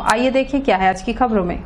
आइए देखें क्या है आज की खबरों में।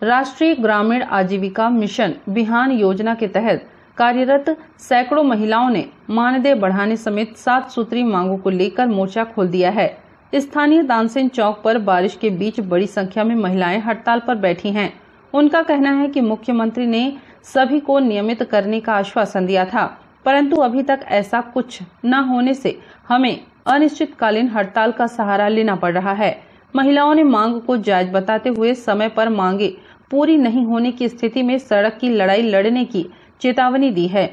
राष्ट्रीय ग्रामीण आजीविका मिशन बिहान योजना के तहत कार्यरत सैकड़ों महिलाओं ने मानदेय बढ़ाने समेत 7 सूत्री मांगों को लेकर मोर्चा खोल दिया है। स्थानीय तानसेन चौक पर बारिश के बीच बड़ी संख्या में महिलाएं हड़ताल पर बैठी हैं। उनका कहना है कि मुख्यमंत्री ने सभी को नियमित करने का आश्वासन दिया था, परंतु अभी तक ऐसा कुछ न होने से हमें अनिश्चितकालीन हड़ताल का सहारा लेना पड़ रहा है। महिलाओं ने मांग को जायज बताते हुए समय पर मांगे पूरी नहीं होने की स्थिति में सड़क की लड़ाई लड़ने की चेतावनी दी है।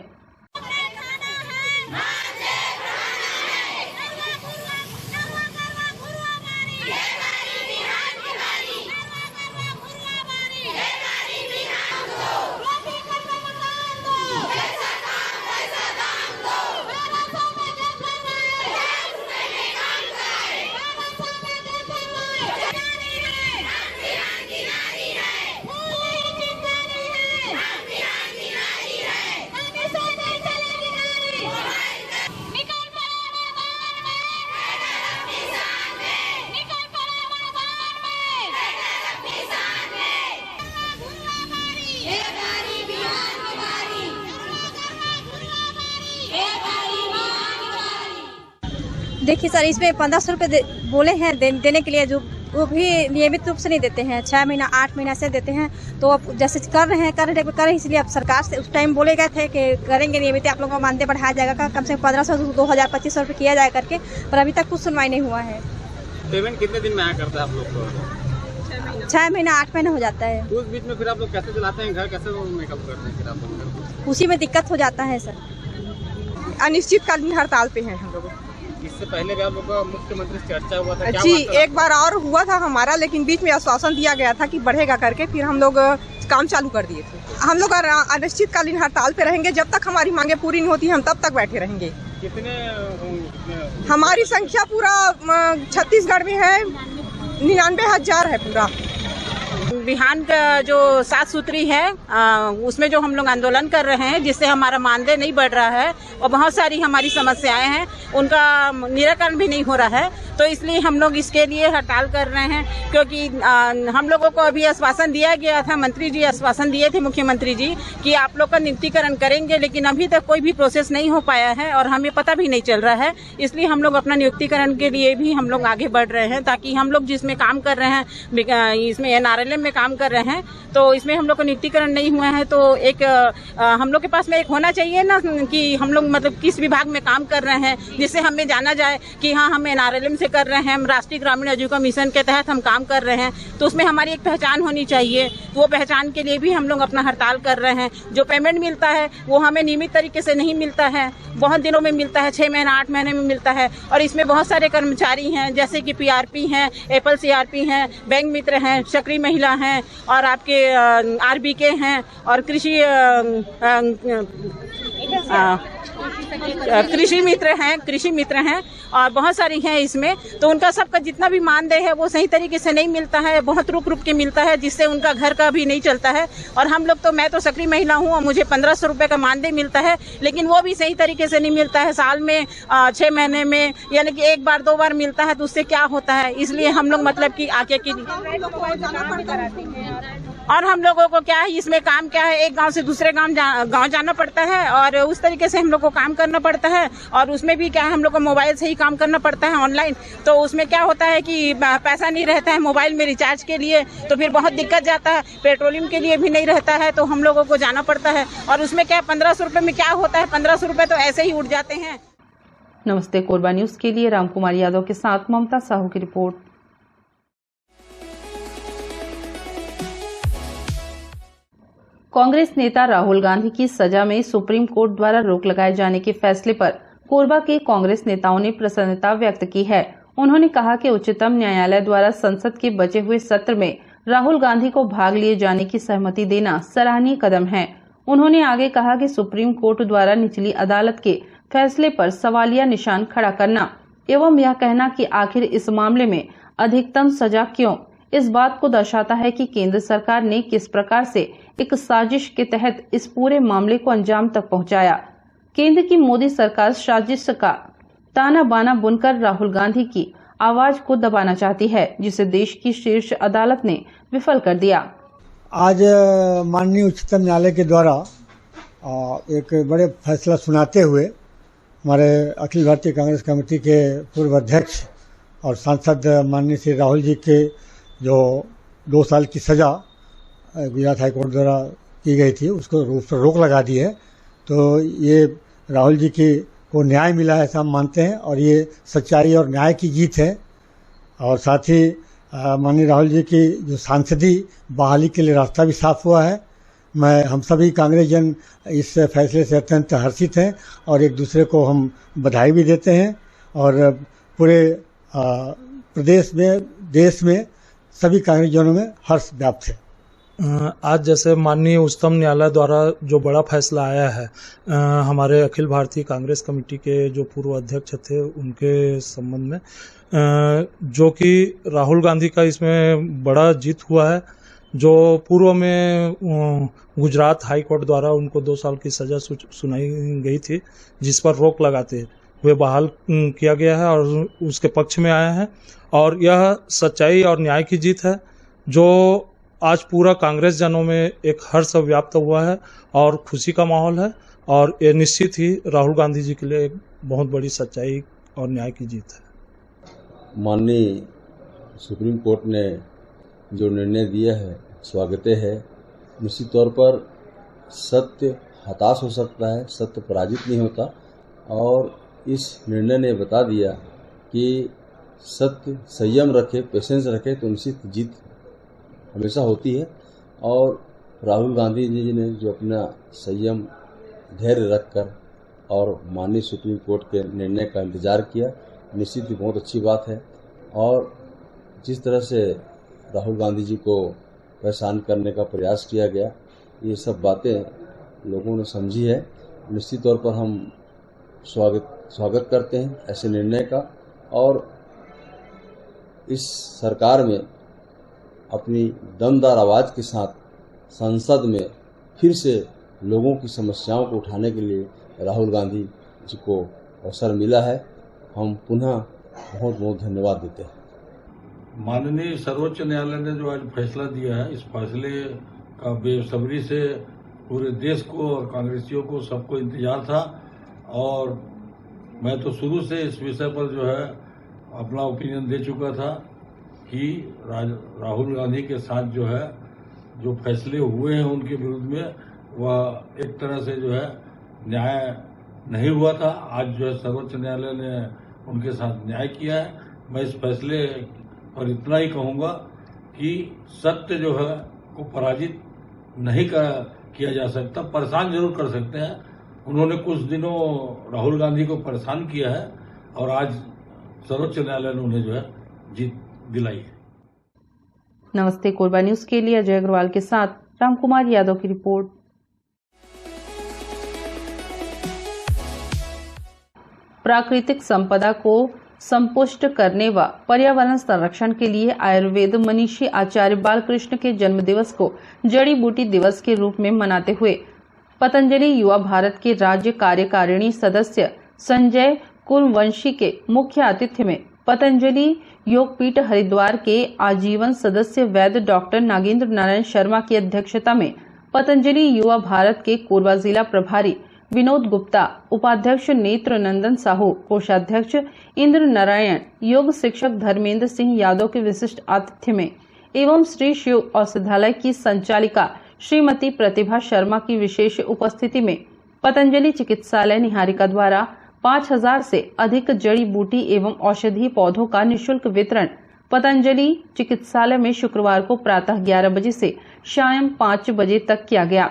देखिए सर, इसमें 1500 रुपये बोले हैं देने के लिए, जो वो भी नियमित रूप से नहीं देते हैं। 6 महीना 8 महीना से देते हैं। तो अब जैसे कर रहे हैं इसलिए अब सरकार से उस टाइम बोले गए थे कि करेंगे नियमित, आप लोगों का मानदेय बढ़ाया जाएगा, कम से कम 1500 2000 2500 रुपये किया जाए करके, पर अभी तक कुछ सुनवाई नहीं हुआ है। पेमेंट कितने दिन में आया करता है आप लोग को? 6 महीना 8 महीना हो जाता है। उस बीच में फिर आप लोग कैसे चलाते हैं घर, कैसे मेकअप करते हैं फिर आप लोग? उसी में दिक्कत हो जाता है सर। अनिश्चितकालीन हड़ताल पे हैं हम लोग। इससे पहले भी आप लोग का मुख्यमंत्री से चर्चा हुआ था क्या? जी, एक बार और हुआ था हमारा, लेकिन बीच में आश्वासन दिया गया था कि बढ़ेगा करके, फिर हम लोग काम चालू कर दिए थे। हम लोग अनिश्चितकालीन हड़ताल पे रहेंगे, जब तक हमारी मांगे पूरी नहीं होती हम तब तक बैठे रहेंगे। कितने हमारी संख्या पूरा छत्तीसगढ़ में है 99,000 है पूरा। बिहान का जो 7 सूत्री है उसमें जो हम लोग आंदोलन कर रहे हैं, जिससे हमारा मानदेय नहीं बढ़ रहा है और बहुत सारी हमारी समस्याएं हैं, उनका निराकरण भी नहीं हो रहा है। तो इसलिए हम लोग इसके लिए हड़ताल कर रहे हैं, क्योंकि हम लोगों को अभी आश्वासन दिया गया था, मंत्री जी आश्वासन दिए थे मुख्यमंत्री जी कि आप लोग का नियुक्तिकरण करेंगे, लेकिन अभी तक कोई भी प्रोसेस नहीं हो पाया है और हमें पता भी नहीं चल रहा है। इसलिए हम लोग अपना नियुक्तिकरण के लिए भी हम लोग आगे बढ़ रहे हैं, ताकि हम लोग जिसमें काम कर रहे हैं, इसमें NRLM में काम कर रहे हैं, तो इसमें हम लोग का नियुक्तिकरण नहीं हुआ है। तो एक हम लोग के पास में एक होना चाहिए ना कि हम लोग मतलब किस विभाग में काम कर रहे हैं, जिससे हमें जाना जाए कि हाँ हम NRLM से कर रहे हैं, हम राष्ट्रीय ग्रामीण आजीविका मिशन के तहत हम काम कर रहे हैं, तो उसमें हमारी एक पहचान होनी चाहिए। वो पहचान के लिए भी हम लोग अपना हड़ताल कर रहे हैं। जो पेमेंट मिलता है वो हमें नियमित तरीके से नहीं मिलता है, बहुत दिनों में मिलता है, 6 महीना 8 महीने में मिलता है। और इसमें बहुत सारे कर्मचारी हैं, जैसे कि PRP हैं, एपल CRP हैं, बैंक मित्र हैं, सक्रिय महिला हैं, और आपके RBK हैं, और कृषि मित्र हैं और बहुत सारी हैं इसमें। तो उनका सबका जितना भी मानदेय है वो सही तरीके से नहीं मिलता है, बहुत रुक के मिलता है, जिससे उनका घर का भी नहीं चलता है। और हम लोग तो, मैं तो सक्रिय महिला हूँ और मुझे 1500 रुपये का मानदेय मिलता है, लेकिन वो भी सही तरीके से नहीं मिलता है। साल में 6 महीने में यानी कि 1 बार 2 बार मिलता है, तो उससे क्या होता है। इसलिए हम लोग मतलब कि आगे की, और हम लोगों को क्या है इसमें काम क्या है, एक गांव से दूसरे गांव जाना पड़ता है और उस तरीके से हम लोग को काम करना पड़ता है। और उसमें भी क्या है, हम लोग को मोबाइल से ही काम करना पड़ता है ऑनलाइन। तो उसमें क्या होता है कि पैसा नहीं रहता है मोबाइल में रिचार्ज के लिए, तो फिर बहुत दिक्कत जाता है। पेट्रोलियम के लिए भी नहीं रहता है, तो हम लोगों को जाना पड़ता है। और उसमें क्या 1500 रुपये में क्या होता है, 1500 रुपये तो ऐसे ही उठ जाते हैं। नमस्ते कोरबा न्यूज के लिए रामकुमार यादव के साथ ममता साहू की रिपोर्ट। कांग्रेस नेता राहुल गांधी की सजा में सुप्रीम कोर्ट द्वारा रोक लगाए जाने के फैसले पर कोरबा के कांग्रेस नेताओं ने प्रसन्नता व्यक्त की है। उन्होंने कहा कि उच्चतम न्यायालय द्वारा संसद के बचे हुए सत्र में राहुल गांधी को भाग लिए जाने की सहमति देना सराहनीय कदम है। उन्होंने आगे कहा कि सुप्रीम कोर्ट द्वारा निचली अदालत के फैसले पर सवालिया निशान खड़ा करना एवं यह कहना कि आखिर इस मामले में अधिकतम सजा क्यों, इस बात को दर्शाता है कि केंद्र सरकार ने किस प्रकार से एक साजिश के तहत इस पूरे मामले को अंजाम तक पहुंचाया। केंद्र की मोदी सरकार साजिश का ताना बाना बुनकर राहुल गांधी की आवाज को दबाना चाहती है, जिसे देश की शीर्ष अदालत ने विफल कर दिया। आज माननीय उच्चतम न्यायालय के द्वारा एक बड़े फैसला सुनाते हुए हमारे अखिल भारतीय कांग्रेस कमेटी के पूर्व अध्यक्ष और सांसद माननीय श्री राहुल जी के जो 2 साल की सजा गुजरात हाईकोर्ट द्वारा की गई थी उसको रोक लगा दी है। तो ये राहुल जी को न्याय मिला है ऐसा हम मानते हैं और ये सच्चाई और न्याय की जीत है। और साथ ही माननीय राहुल जी की जो सांसदी बहाली के लिए रास्ता भी साफ हुआ है। हम सभी कांग्रेस जन इस फैसले से अत्यंत हर्षित हैं और एक दूसरे को हम बधाई भी देते हैं और पूरे प्रदेश में देश में सभी कांग्रेस जनों में हर्ष व्याप्त है। आज जैसे माननीय उच्चतम न्यायालय द्वारा जो बड़ा फैसला आया है हमारे अखिल भारतीय कांग्रेस कमेटी के जो पूर्व अध्यक्ष थे उनके संबंध में, जो कि राहुल गांधी का इसमें बड़ा जीत हुआ है। जो पूर्व में गुजरात हाई कोर्ट द्वारा उनको 2 साल की सजा सुनाई गई थी, जिस पर रोक लगाते हुए बहाल किया गया है और उसके पक्ष में आया है और यह सच्चाई और न्याय की जीत है, जो आज पूरा कांग्रेस जनों में एक हर्ष व्याप्त हुआ है और खुशी का माहौल है और ये निश्चित ही राहुल गांधी जी के लिए एक बहुत बड़ी सच्चाई और न्याय की जीत है। माननीय सुप्रीम कोर्ट ने जो निर्णय दिया है स्वागत है। निश्चित तौर पर सत्य हताश हो सकता है, सत्य पराजित नहीं होता और इस निर्णय ने बता दिया कि सत्य संयम रखे, पेशेंस रखे तो निश्चित जीत हमेशा होती है। और राहुल गांधी जी ने जो अपना संयम धैर्य रखकर और माननीय सुप्रीम कोर्ट के निर्णय का इंतजार किया, निश्चित ही बहुत अच्छी बात है। और जिस तरह से राहुल गांधी जी को परेशान करने का प्रयास किया गया, ये सब बातें लोगों ने समझी है। निश्चित तौर पर हम स्वागत करते हैं ऐसे निर्णय का और इस सरकार में अपनी दमदार आवाज़ के साथ संसद में फिर से लोगों की समस्याओं को उठाने के लिए राहुल गांधी जी को अवसर मिला है। हम पुनः बहुत बहुत धन्यवाद देते हैं। माननीय सर्वोच्च न्यायालय ने जो आज फैसला दिया है, इस फैसले का बेसब्री से पूरे देश को और कांग्रेसियों को सबको इंतजार था और मैं तो शुरू से इस विषय पर जो है अपना ओपिनियन दे चुका था कि राहुल गांधी के साथ जो है जो फैसले हुए हैं उनके विरुद्ध में वह एक तरह से जो है न्याय नहीं हुआ था। आज जो है सर्वोच्च न्यायालय ने उनके साथ न्याय किया है। मैं इस फैसले पर इतना ही कहूंगा कि सत्य जो है को पराजित नहीं किया जा सकता, परेशान जरूर कर सकते हैं। उन्होंने कुछ दिनों राहुल गांधी को परेशान किया है और आज सर्वोच्च न्यायालय ने उन्हें जो है जीत दिलाई है। नमस्ते कोरबा न्यूज के लिए अजय अग्रवाल के साथ रामकुमार यादव की रिपोर्ट। प्राकृतिक संपदा को संपुष्ट करने व पर्यावरण संरक्षण के लिए आयुर्वेद मनीषी आचार्य बालकृष्ण के जन्म दिवस को जड़ी बूटी दिवस के रूप में मनाते हुए पतंजलि युवा भारत के राज्य कार्यकारिणी सदस्य संजय कुलवंशी के मुख्य आतिथ्य में पतंजलि योगपीठ हरिद्वार के आजीवन सदस्य वैद्य डॉक्टर नागेंद्र नारायण शर्मा की अध्यक्षता में पतंजलि युवा भारत के कोरबा जिला प्रभारी विनोद गुप्ता, उपाध्यक्ष नेत्र नंदन साहू, कोषाध्यक्ष इंद्र नारायण, योग शिक्षक धर्मेंद्र सिंह यादव के विशिष्ट आतिथ्य में एवं श्री शिव औषधालय की संचालिका श्रीमती प्रतिभा शर्मा की विशेष उपस्थिति में पतंजलि चिकित्सालय निहारिका द्वारा 5000 से अधिक जड़ी बूटी एवं औषधीय पौधों का निःशुल्क वितरण पतंजलि चिकित्सालय में शुक्रवार को प्रातः 11 बजे से शाम 5 बजे तक किया गया।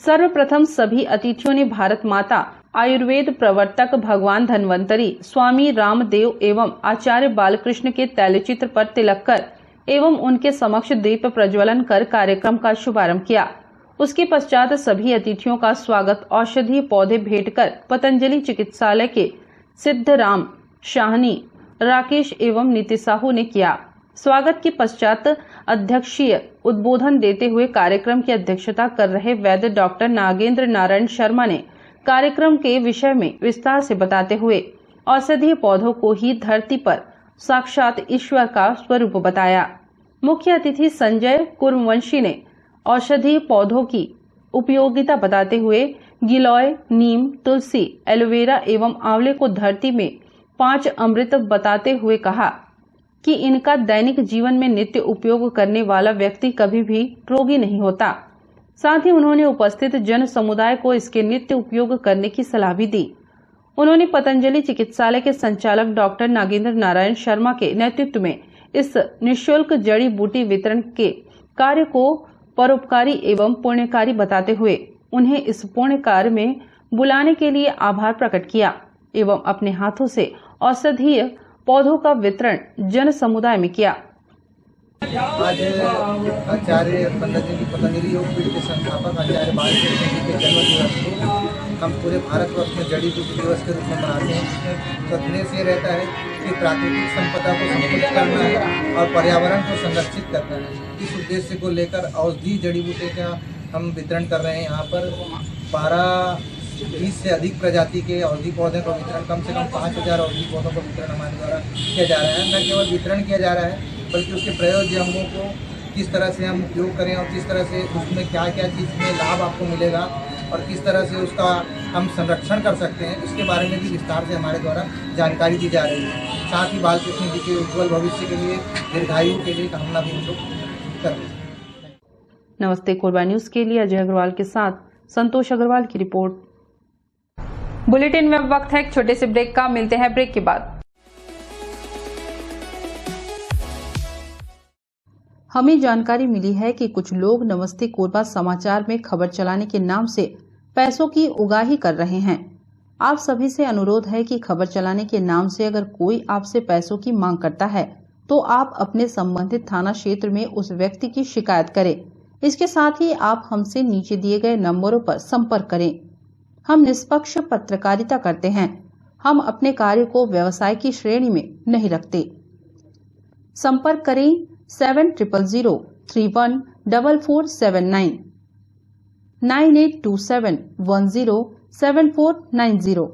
सर्वप्रथम सभी अतिथियों ने भारत माता, आयुर्वेद प्रवर्तक भगवान धन्वंतरी, स्वामी रामदेव एवं आचार्य बालकृष्ण के तैलचित्र पर तिलक कर एवं उनके समक्ष दीप प्रज्वलन कर कार्यक्रम का शुभारंभ किया। उसके पश्चात सभी अतिथियों का स्वागत औषधीय पौधे भेंट कर पतंजलि चिकित्सालय के सिद्धराम, शाहनी, राकेश एवं नीति साहू ने किया। स्वागत के पश्चात अध्यक्षीय उद्बोधन देते हुए कार्यक्रम की अध्यक्षता कर रहे वैद्य डॉक्टर नागेंद्र नारायण शर्मा ने कार्यक्रम के विषय में विस्तार से बताते हुए औषधीय पौधों को ही धरती पर साक्षात ईश्वर का स्वरूप बताया। मुख्य अतिथि संजय कुर्मवंशी ने औषधीय पौधों की उपयोगिता बताते हुए गिलोय, नीम, तुलसी, एलोवेरा एवं आंवले को धरती में 5 अमृत बताते हुए कहा कि इनका दैनिक जीवन में नित्य उपयोग करने वाला व्यक्ति कभी भी रोगी नहीं होता। साथ ही उन्होंने उपस्थित जन समुदाय को इसके नित्य उपयोग करने की सलाह भी दी। उन्होंने पतंजलि चिकित्सालय के संचालक डॉक्टर नागेंद्र नारायण शर्मा के नेतृत्व में इस निःशुल्क जड़ी बूटी वितरण के कार्य को परोपकारी एवं पुण्यकारी बताते हुए उन्हें इस पुण्य कार्य में बुलाने के लिए आभार प्रकट किया एवं अपने हाथों से औषधीय पौधों का वितरण जन समुदाय में किया। आज आचार्य पतंजलि योग पीठ के संस्थापक आचार्य बालकृष्ण जी के जन्म दिवस को हम पूरे भारतवर्ष में जड़ी बूटी दिवस के रूप में मनाते हैं, जिसमें सदुद्देश्य ये रहता है कि प्राकृतिक संपदा को संरक्षित करना है और पर्यावरण को संरक्षित करना है। इस उद्देश्य को लेकर औषधीय जड़ी बूटी का हम वितरण कर रहे हैं। यहाँ पर 20 से अधिक प्रजाति के औषधीय पौधों का वितरण, कम से कम 5000 औषधीय पौधों का वितरण हमारे द्वारा किया जा रहा है। न केवल वितरण किया जा रहा है बल्कि उसके प्रयोज्य अंगों को किस तरह से हम उपयोग करें और किस तरह से उसमें क्या क्या चीज़ में लाभ आपको मिलेगा और किस तरह से उसका हम संरक्षण कर सकते हैं, इसके बारे में भी विस्तार से हमारे द्वारा जानकारी दी जा रही है। साथ ही बालकृष्ण जी के उज्ज्वल भविष्य के लिए, दीर्घायु के लिए कामना भी हम लोग कर रहे हैं। नमस्ते कोरबा न्यूज के लिए अजय अग्रवाल के साथ संतोष अग्रवाल की रिपोर्ट। बुलेटिन में वक्त है एक छोटे से ब्रेक का, मिलते हैं ब्रेक के बाद। हमें जानकारी मिली है कि कुछ लोग नमस्ते कोरबा समाचार में खबर चलाने के नाम से पैसों की उगाही कर रहे हैं। आप सभी से अनुरोध है कि खबर चलाने के नाम से अगर कोई आपसे पैसों की मांग करता है तो आप अपने संबंधित थाना क्षेत्र में उस व्यक्ति की शिकायत करें। इसके साथ ही आप हमसे नीचे दिए गए नंबरों पर संपर्क करें। हम निष्पक्ष पत्रकारिता करते हैं। हम अपने कार्य को व्यवसाय की श्रेणी में नहीं रखते। संपर्क करें 7000314479 9827107490।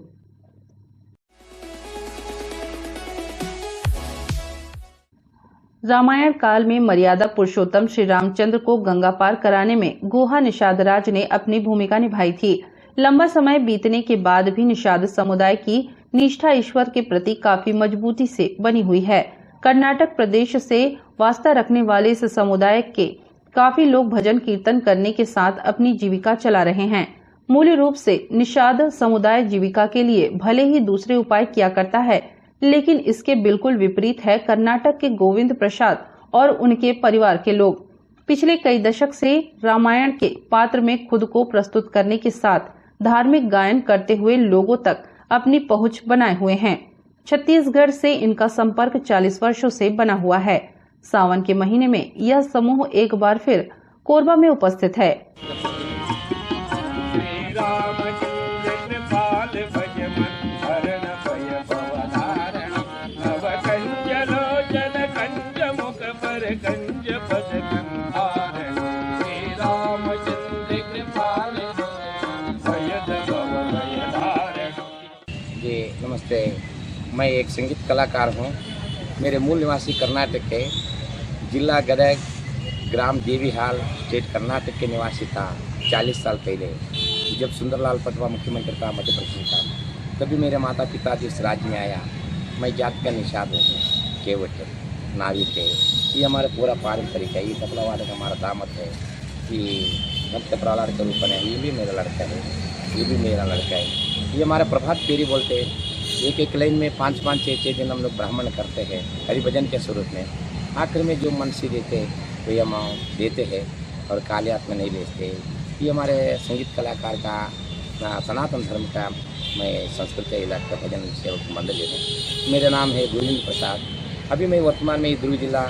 रामायण काल में मर्यादा पुरुषोत्तम श्री रामचंद्र को गंगा पार कराने में गुहा निषाद राज ने अपनी भूमिका निभाई थी। लंबा समय बीतने के बाद भी निषाद समुदाय की निष्ठा ईश्वर के प्रति काफी मजबूती से बनी हुई है। कर्नाटक प्रदेश से वास्ता रखने वाले इस समुदाय के काफी लोग भजन कीर्तन करने के साथ अपनी जीविका चला रहे हैं। मूल रूप से निषाद समुदाय जीविका के लिए भले ही दूसरे उपाय किया करता है, लेकिन इसके बिल्कुल विपरीत है कर्नाटक के गोविंद प्रसाद और उनके परिवार के लोग। पिछले कई दशक से रामायण के पात्र में खुद को प्रस्तुत करने के साथ धार्मिक गायन करते हुए लोगों तक अपनी पहुंच बनाए हुए हैं। छत्तीसगढ़ से इनका संपर्क 40 वर्षों से बना हुआ है। सावन के महीने में यह समूह एक बार फिर कोरबा में उपस्थित है। जी नमस्ते, मैं एक संगीत कलाकार हूँ। मेरे मूल निवासी कर्नाटक के जिला गदग, ग्राम देवीहाल, स्टेट कर्नाटक के निवासी था। 40 साल पहले जब सुंदरलाल पटवा मुख्यमंत्री था मध्य प्रदेश का, तभी मेरे माता पिता जिस राज्य में आया। मैं जात का निषाद हूँ, केवट नाविक है। ये हमारा पूरा पारंपरिक है। ये तबला वादक हमारा दामद है। ये भक्त प्रहलाद का रूप है। ये भी मेरा लड़का है, ये भी मेरा लड़का है। ये हमारा प्रभात फेरी बोलते हैं। एक लाइन में 5-5, 6-6 दिन हम लोग ब्राह्मण करते हैं हरिभजन के स्वरूप में। आखिर में जो मन से देते वही हम देते हैं और काले हाथ में नहीं बेचते। ये हमारे संगीत कलाकार का सनातन धर्म का मैं संस्कृत इलाका भजन सेवक मंडल हूँ। मेरा नाम है गोविंद प्रसाद। अभी मैं वर्तमान में दुर्ग जिला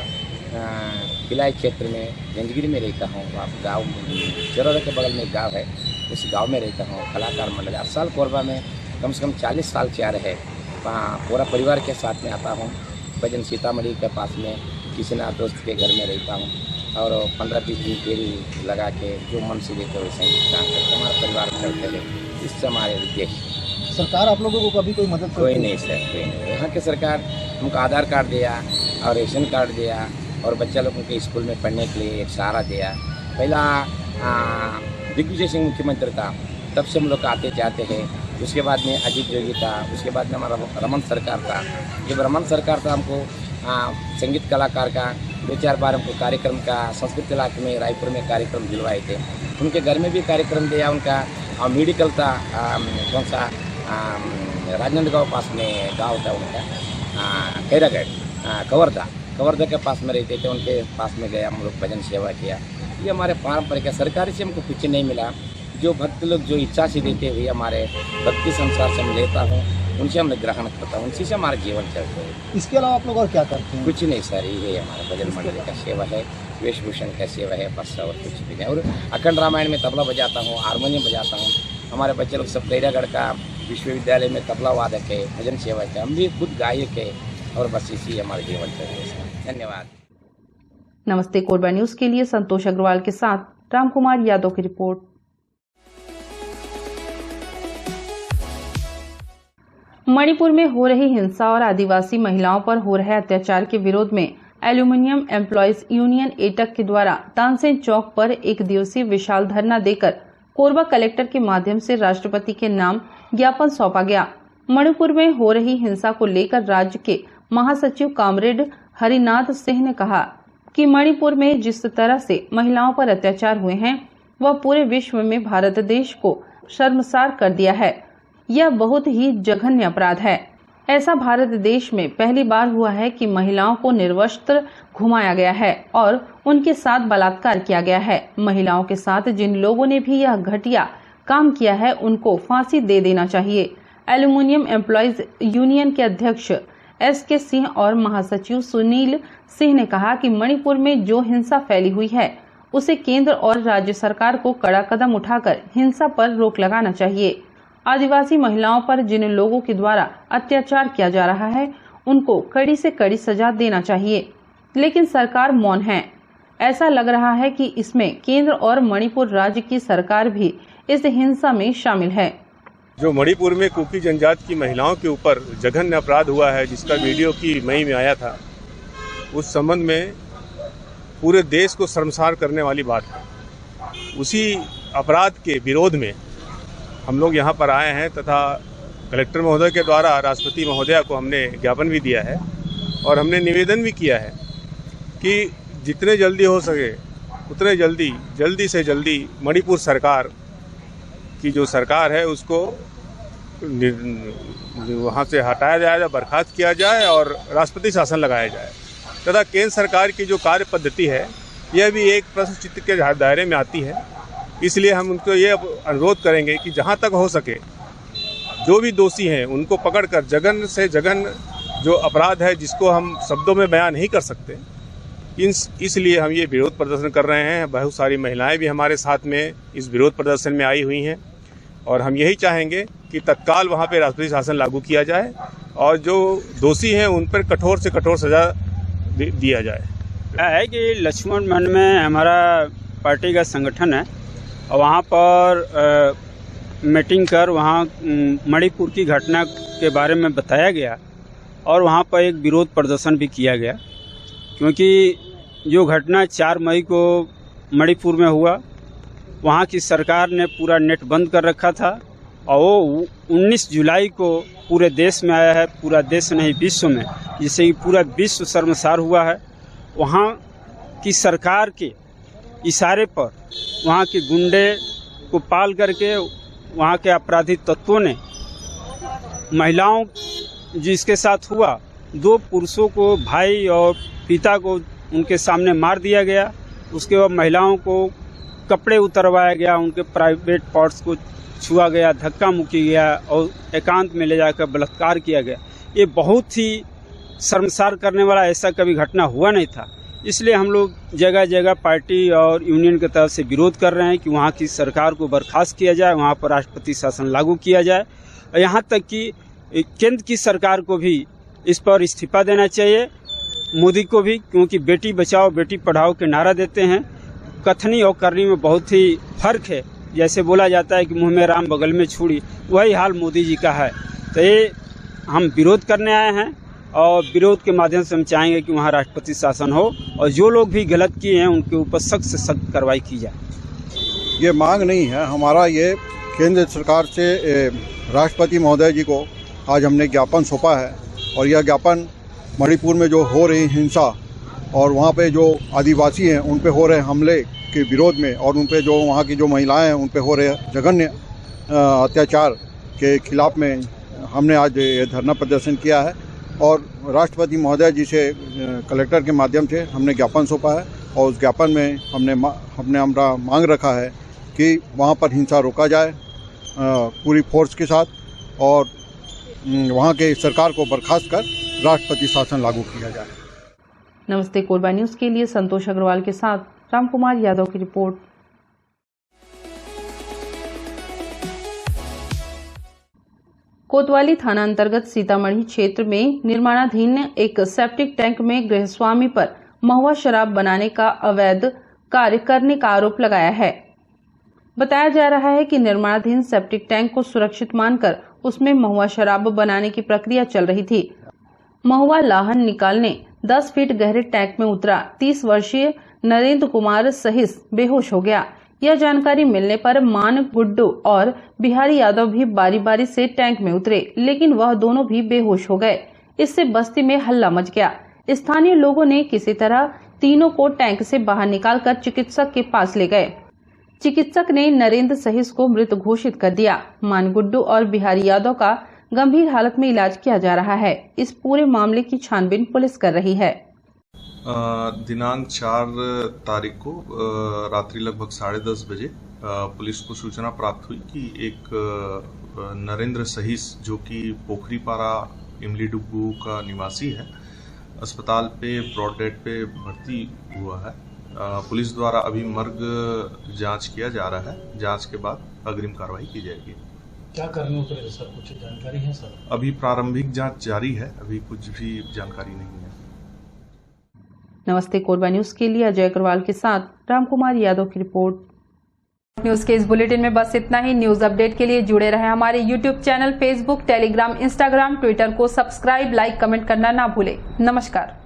भिलाई क्षेत्र में जंजगिरी में रहता हूँ। आप गाँव चरौरा के बगल में एक गाँव है, उस गांव में रहता हूँ। कलाकार मंडल 8 साल कोरबा में कम से कम 40 साल से आ रहे। वहाँ पूरा परिवार के साथ में आता हूँ। भजन सीतामढ़ी के पास में किसी ना दोस्त के घर में रहता हूँ और 15-20 दिन फेरी लगा के जो मन से देते वैसे ही काम करते हमारा परिवार करते हैं। इससे हमारे उद्देश्य सरकार आप लोगों को कभी कोई मदद कोई नहीं सर, कोई नहीं। यहाँ की सरकार हमको आधार कार्ड दिया और रेशन कार्ड दिया और बच्चा लोगों के स्कूल में पढ़ने के लिए एक सहारा दिया। पहला दिग्विजय सिंह मुख्यमंत्री था, तब से हम लोग आते जाते हैं। उसके बाद में अजीत जोगी था, उसके बाद में हमारा रमन सरकार था। जब रमन सरकार था हमको संगीत कलाकार का 2-4 बार हमको कार्यक्रम का संस्कृत इलाके में रायपुर में कार्यक्रम दिलवाए थे। उनके घर में भी कार्यक्रम दिया उनका। और मेडिकल था कौन सा राजनांदगांव पास में गांव था उनका खैरागढ़ कवर्धा के पास में रहते थे, उनके पास में गया हम लोग भजन सेवा किया। ये हमारे पारंपरिक है। सरकारी से हमको कुछ नहीं मिला। जो भक्त लोग जो इच्छा से देते हुए हमारे भक्ति संसार से हम लेता हूँ, उनसे हम ग्रहण करता हूँ, उनसे हमारा जीवन चलता है। इसके अलावा आप लोग और क्या करते हैं? कुछ नहीं सर, ये हमारा भजन मंडली का सेवा है, वेशभूषण का सेवा है, बस और कुछ भी नहीं। और अखंड रामायण में तबला बजाता हूँ, हारमोनियम बजाता हूँ। हमारे बच्चे लोग सब खैरागढ़ का विश्वविद्यालय में तबला वादक है, भजन सेवक है, हम भी खुद गायक है और बस इसी हमारे जीवन चल रहे हैं। धन्यवाद। नमस्ते कोरबा न्यूज के लिए संतोष अग्रवाल के साथ रामकुमार यादव की रिपोर्ट। मणिपुर में हो रही हिंसा और आदिवासी महिलाओं पर हो रहे अत्याचार के विरोध में एल्यूमिनियम एम्प्लॉयज यूनियन एटक के द्वारा तानसेन चौक पर एक दिवसीय विशाल धरना देकर कोरबा कलेक्टर के माध्यम से राष्ट्रपति के नाम ज्ञापन सौंपा गया। मणिपुर में हो रही हिंसा को लेकर राज्य के महासचिव कामरेड हरिनाथ सिंह ने कहा कि मणिपुर में जिस तरह से महिलाओं पर अत्याचार हुए हैं वह पूरे विश्व में भारत देश को शर्मसार कर दिया है। यह बहुत ही जघन्य अपराध है। ऐसा भारत देश में पहली बार हुआ है कि महिलाओं को निर्वस्त्र घुमाया गया है और उनके साथ बलात्कार किया गया है। महिलाओं के साथ जिन लोगों ने भी यह घटिया काम किया है उनको फांसी दे देना चाहिए। एल्यूमिनियम एम्प्लॉयज यूनियन के अध्यक्ष SK सिंह और महासचिव सुनील सिंह ने कहा कि मणिपुर में जो हिंसा फैली हुई है उसे केंद्र और राज्य सरकार को कड़ा कदम उठाकर हिंसा पर रोक लगाना चाहिए। आदिवासी महिलाओं पर जिन लोगों के द्वारा अत्याचार किया जा रहा है उनको कड़ी से कड़ी सजा देना चाहिए, लेकिन सरकार मौन है। ऐसा लग रहा है कि इसमें केंद्र और मणिपुर राज्य की सरकार भी इस हिंसा में शामिल है। जो मणिपुर में कुकी जनजाति की महिलाओं के ऊपर जघन्य अपराध हुआ है, जिसका वीडियो की मई में आया था, उस संबंध में पूरे देश को शर्मसार करने वाली बात है। उसी अपराध के विरोध में हम लोग यहाँ पर आए हैं तथा कलेक्टर महोदय के द्वारा राष्ट्रपति महोदया को हमने ज्ञापन भी दिया है और हमने निवेदन भी किया है कि जितने जल्दी हो सके उतने जल्दी से जल्दी मणिपुर सरकार की जो सरकार है उसको वहाँ से हटाया जाए, बर्खास्त किया जाए और राष्ट्रपति शासन लगाया जाए तथा केंद्र सरकार की जो कार्य पद्धति है यह भी एक प्रश्न चिन्ह के दायरे में आती है। इसलिए हम उनको ये अनुरोध करेंगे कि जहाँ तक हो सके जो भी दोषी हैं उनको पकड़कर जघन्य से जघन्य जो अपराध है जिसको हम शब्दों में बयान नहीं कर सकते, इसलिए हम ये विरोध प्रदर्शन कर रहे हैं। बहुत सारी महिलाएं भी हमारे साथ में इस विरोध प्रदर्शन में आई हुई हैं और हम यही चाहेंगे कि तत्काल वहाँ पे राष्ट्रपति शासन लागू किया जाए और जो दोषी हैं उन पर कठोर से कठोर सजा दिया जाए। है कि लक्ष्मण मन में हमारा पार्टी का संगठन है और वहाँ पर मीटिंग कर वहाँ मणिपुर की घटना के बारे में बताया गया और वहाँ पर एक विरोध प्रदर्शन भी किया गया, क्योंकि जो घटना 4 मई को मणिपुर में हुआ वहाँ की सरकार ने पूरा नेट बंद कर रखा था और वो 19 जुलाई को पूरे देश में आया है, पूरा देश नहीं विश्व में, जिससे कि पूरा विश्व शर्मसार हुआ है। वहाँ की सरकार के इशारे पर वहाँ के गुंडे को पाल करके वहाँ के अपराधी तत्वों ने महिलाओं जिसके साथ हुआ 2 पुरुषों को, भाई और पिता को उनके सामने मार दिया गया। उसके बाद महिलाओं को कपड़े उतरवाया गया, उनके प्राइवेट पार्ट्स को छुआ गया, धक्का मुक्की गया और एकांत में ले जाकर बलात्कार किया गया। ये बहुत ही शर्मसार करने वाला ऐसा कभी घटना हुआ नहीं था। इसलिए हम लोग जगह जगह पार्टी और यूनियन की तरफ से विरोध कर रहे हैं कि वहाँ की सरकार को बर्खास्त किया जाए, वहाँ पर राष्ट्रपति शासन लागू किया जाए और यहाँ तक कि केंद्र की सरकार को भी इस पर इस्तीफा देना चाहिए, मोदी को भी, क्योंकि बेटी बचाओ बेटी पढ़ाओ के नारा देते हैं। कथनी और करनी में बहुत ही फर्क है। जैसे बोला जाता है कि मुंह में राम बगल में छुरी, वही हाल मोदी जी का है। तो ये हम विरोध करने आए हैं और विरोध के माध्यम से हम चाहेंगे कि वहाँ राष्ट्रपति शासन हो और जो लोग भी गलत किए हैं उनके ऊपर सख्त से सख्त कार्रवाई की जाए। ये मांग नहीं है हमारा, ये केंद्र सरकार से राष्ट्रपति महोदय जी को आज हमने ज्ञापन सौंपा है और यह ज्ञापन मणिपुर में जो हो रही हिंसा और वहाँ पे जो आदिवासी हैं उन पे हो रहे हमले के विरोध में और उन पे जो वहाँ की जो महिलाएं हैं उन पे हो रहे जघन्य अत्याचार के खिलाफ में हमने आज ये धरना प्रदर्शन किया है और राष्ट्रपति महोदय जी से कलेक्टर के माध्यम से हमने ज्ञापन सौंपा है और उस ज्ञापन में हमने हमारा मांग रखा है कि वहाँ पर हिंसा रोका जाए पूरी फोर्स के साथ और वहाँ के सरकार को बर्खास्त कर राष्ट्रपति शासन लागू किया जाए। नमस्ते कोरबा न्यूज के लिए संतोष अग्रवाल के साथ रामकुमार यादव की रिपोर्ट। कोतवाली थाना अंतर्गत सीतामढ़ी क्षेत्र में निर्माणाधीन एक सेप्टिक टैंक में गृहस्वामी पर महुआ शराब बनाने का अवैध कार्य करने का आरोप लगाया है। बताया जा रहा है कि निर्माणाधीन सेप्टिक टैंक को सुरक्षित मानकर उसमें महुआ शराब बनाने की प्रक्रिया चल रही थी। महुआ लाहन निकालने 10 फीट गहरे टैंक में उतरा 30 वर्षीय नरेंद्र कुमार सहित बेहोश हो गया। यह जानकारी मिलने पर मान गुड्डू और बिहारी यादव भी बारी बारी से टैंक में उतरे, लेकिन वह दोनों भी बेहोश हो गए। इससे बस्ती में हल्ला मच गया। स्थानीय लोगों ने किसी तरह तीनों को टैंक से बाहर निकालकर चिकित्सक के पास ले गए। चिकित्सक ने नरेंद्र सहित को मृत घोषित कर दिया। मान गुड्डू और बिहारी यादव का गंभीर हालत में इलाज किया जा रहा है। इस पूरे मामले की छानबीन पुलिस कर रही है। दिनांक 4 तारीख को रात्रि लगभग 10:30 बजे पुलिस को सूचना प्राप्त हुई कि एक नरेंद्र सहिस जो कि पोखरीपारा इमली डुब्बू का निवासी है, अस्पताल पे ब्रॉड डेड पे भर्ती हुआ है। पुलिस द्वारा अभी मर्ग जांच किया जा रहा है। जांच के बाद अग्रिम कार्रवाई की जाएगी। क्या करने उतरे सर, कुछ जानकारी है सर? अभी प्रारंभिक जांच जारी है, अभी कुछ भी जानकारी नहीं है। नमस्ते कोरबा न्यूज के लिए अजय अग्रवाल के साथ रामकुमार यादव की रिपोर्ट। न्यूज के इस बुलेटिन में बस इतना ही। न्यूज अपडेट के लिए जुड़े रहें हमारे YouTube channel, Facebook, Telegram, Instagram, Twitter को सब्सक्राइब, लाइक, कमेंट करना ना भूलें। नमस्कार।